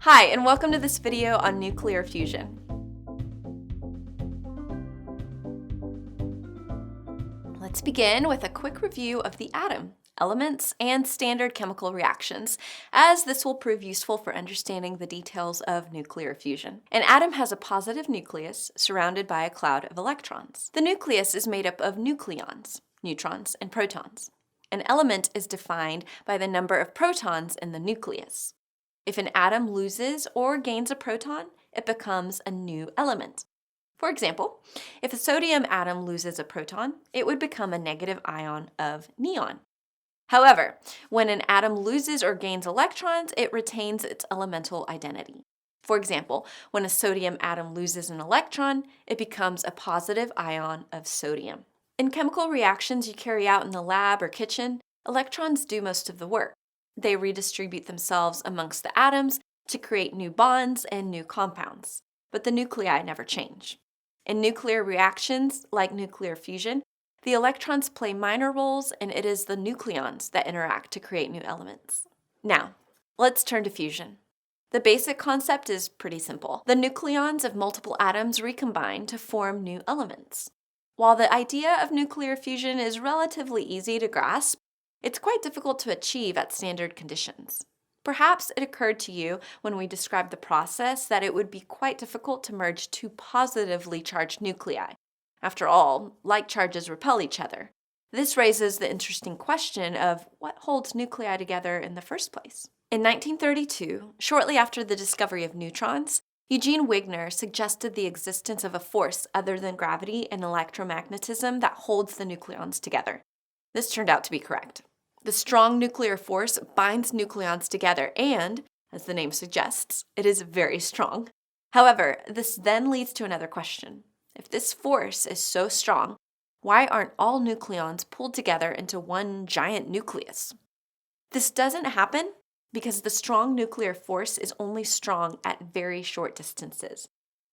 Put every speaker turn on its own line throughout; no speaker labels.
Hi, and welcome to this video on nuclear fusion. Let's begin with a quick review of the atom, elements, and standard chemical reactions, as this will prove useful for understanding the details of nuclear fusion. An atom has a positive nucleus surrounded by a cloud of electrons. The nucleus is made up of nucleons, neutrons, and protons. An element is defined by the number of protons in the nucleus. If an atom loses or gains a proton, it becomes a new element. For example, if a sodium atom loses a proton, it would become a negative ion of neon. However, when an atom loses or gains electrons, it retains its elemental identity. For example, when a sodium atom loses an electron, it becomes a positive ion of sodium. In chemical reactions you carry out in the lab or kitchen, electrons do most of the work. They redistribute themselves amongst the atoms to create new bonds and new compounds, but the nuclei never change. In nuclear reactions, like nuclear fusion, the electrons play minor roles, and it is the nucleons that interact to create new elements. Now, let's turn to fusion. The basic concept is pretty simple. The nucleons of multiple atoms recombine to form new elements. While the idea of nuclear fusion is relatively easy to grasp, it's quite difficult to achieve at standard conditions. Perhaps it occurred to you when we described the process that it would be quite difficult to merge two positively charged nuclei. After all, like charges repel each other. This raises the interesting question of what holds nuclei together in the first place. In 1932, shortly after the discovery of neutrons, Eugene Wigner suggested the existence of a force other than gravity and electromagnetism that holds the nucleons together. This turned out to be correct. The strong nuclear force binds nucleons together and, as the name suggests, it is very strong. However, this then leads to another question. If this force is so strong, why aren't all nucleons pulled together into one giant nucleus? This doesn't happen because the strong nuclear force is only strong at very short distances.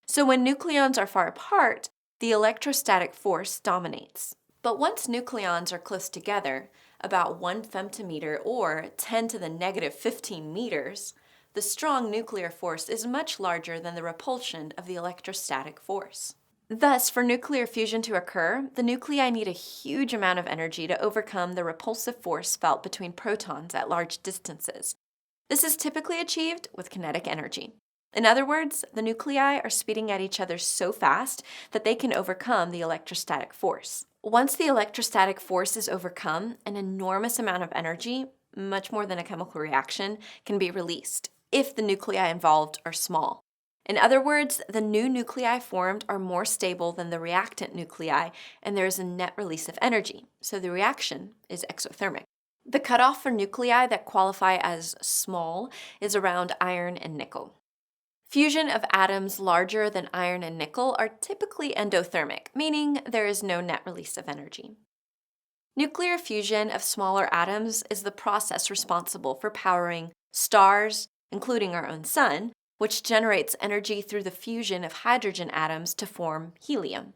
So when nucleons are far apart, the electrostatic force dominates. But once nucleons are close together, about 1 femtometer or 10 to the negative 15 meters, the strong nuclear force is much larger than the repulsion of the electrostatic force. Thus, for nuclear fusion to occur, the nuclei need a huge amount of energy to overcome the repulsive force felt between protons at large distances. This is typically achieved with kinetic energy. In other words, the nuclei are speeding at each other so fast that they can overcome the electrostatic force. Once the electrostatic force is overcome, an enormous amount of energy, much more than a chemical reaction, can be released if the nuclei involved are small. In other words, the new nuclei formed are more stable than the reactant nuclei, and there is a net release of energy, so the reaction is exothermic. The cutoff for nuclei that qualify as small is around iron and nickel. Fusion of atoms larger than iron and nickel are typically endothermic, meaning there is no net release of energy. Nuclear fusion of smaller atoms is the process responsible for powering stars, including our own sun, which generates energy through the fusion of hydrogen atoms to form helium.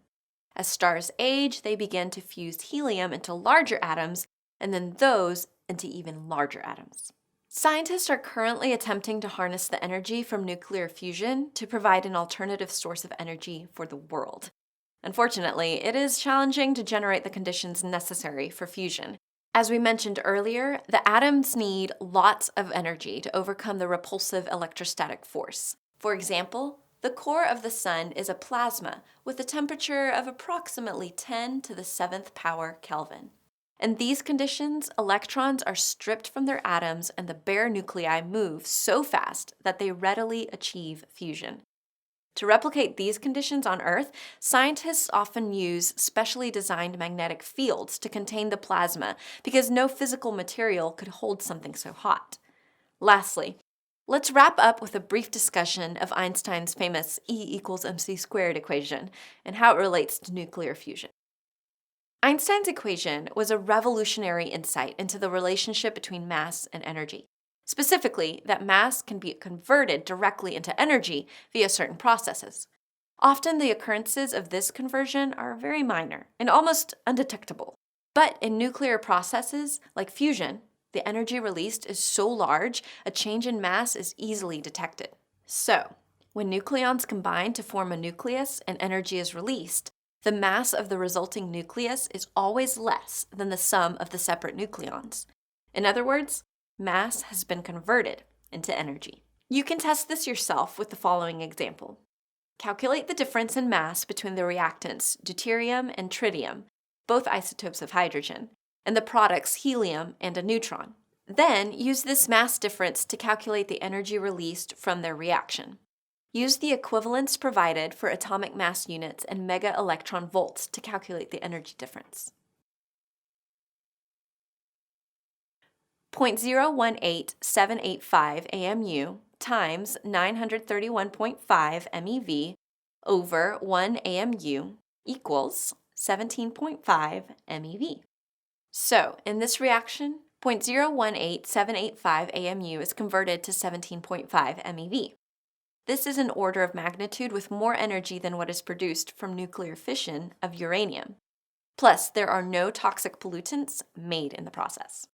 As stars age, they begin to fuse helium into larger atoms, and then those into even larger atoms. Scientists are currently attempting to harness the energy from nuclear fusion to provide an alternative source of energy for the world. Unfortunately, it is challenging to generate the conditions necessary for fusion. As we mentioned earlier, the atoms need lots of energy to overcome the repulsive electrostatic force. For example, the core of the sun is a plasma with a temperature of approximately 10 to the 7th power Kelvin. In these conditions, electrons are stripped from their atoms and the bare nuclei move so fast that they readily achieve fusion. To replicate these conditions on Earth, scientists often use specially designed magnetic fields to contain the plasma because no physical material could hold something so hot. Lastly, let's wrap up with a brief discussion of Einstein's famous E=mc² equation and how it relates to nuclear fusion. Einstein's equation was a revolutionary insight into the relationship between mass and energy. Specifically, that mass can be converted directly into energy via certain processes. Often the occurrences of this conversion are very minor and almost undetectable. But in nuclear processes like fusion, the energy released is so large, a change in mass is easily detected. So, when nucleons combine to form a nucleus and energy is released, the mass of the resulting nucleus is always less than the sum of the separate nucleons. In other words, mass has been converted into energy. You can test this yourself with the following example. Calculate the difference in mass between the reactants deuterium and tritium, both isotopes of hydrogen, and the products helium and a neutron. Then use this mass difference to calculate the energy released from their reaction. Use the equivalents provided for atomic mass units and mega electron volts to calculate the energy difference. 0.018785 AMU times 931.5 MeV over 1 AMU equals 17.5 MeV. So, in this reaction, 0.018785 AMU is converted to 17.5 MeV. This is an order of magnitude with more energy than what is produced from nuclear fission of uranium. Plus, there are no toxic pollutants made in the process.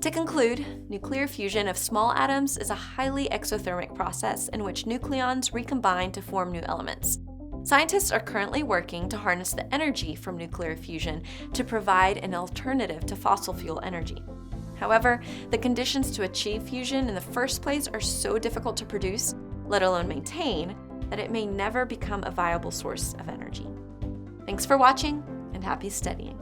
To conclude, nuclear fusion of small atoms is a highly exothermic process in which nucleons recombine to form new elements. Scientists are currently working to harness the energy from nuclear fusion to provide an alternative to fossil fuel energy. However, the conditions to achieve fusion in the first place are so difficult to produce, let alone maintain, that it may never become a viable source of energy. Thanks for watching, and happy studying.